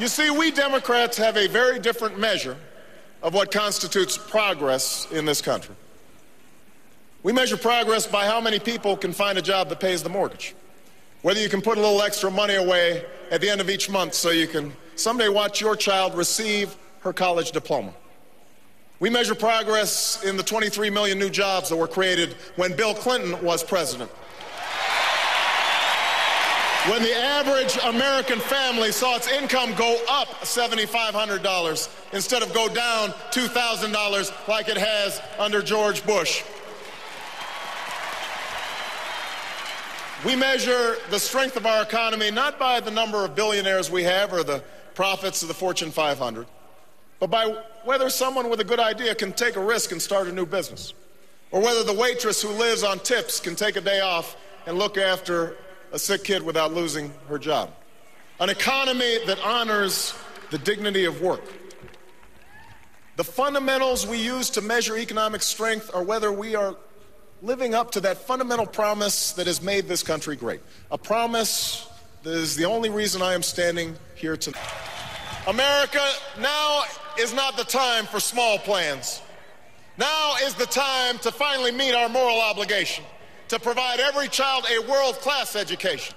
You see, we Democrats have a very different measure of what constitutes progress in this country. We measure progress by how many people can find a job that pays the mortgage, whether you can put a little extra money away at the end of each month so you can someday watch your child receive her college diploma. We measure progress in the 23 million new jobs that were created when Bill Clinton was president. When the average American family saw its income go up $7,500 instead of go down $2,000 like it has under George Bush. We measure the strength of our economy not by the number of billionaires we have or the profits of the Fortune 500, but by whether someone with a good idea can take a risk and start a new business, or whether the waitress who lives on tips can take a day off and look after a sick kid without losing her job. An economy that honors the dignity of work. The fundamentals we use to measure economic strength are whether we are living up to that fundamental promise that has made this country great. A promise that is the only reason I am standing here tonight. America, now is not the time for small plans. Now is the time to finally meet our moral obligation to provide every child a world-class education,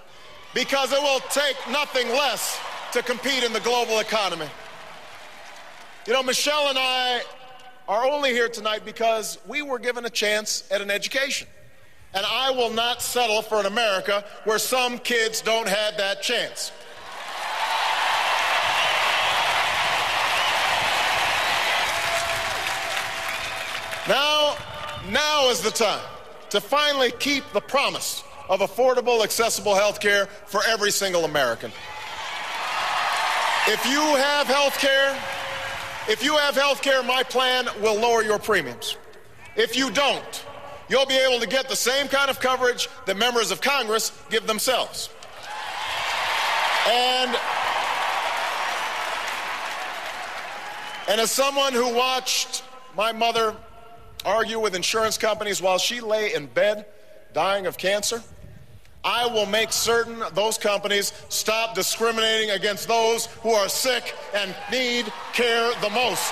because it will take nothing less to compete in the global economy. You know, Michelle and I are only here tonight because we were given a chance at an education. And I will not settle for an America where some kids don't have that chance. Now is the time to finally keep the promise of affordable, accessible health care for every single American. If you have health care, my plan will lower your premiums. If you don't, you'll be able to get the same kind of coverage that members of Congress give themselves. And as someone who watched my mother argue with insurance companies while she lay in bed dying of cancer, I will make certain those companies stop discriminating against those who are sick and need care the most.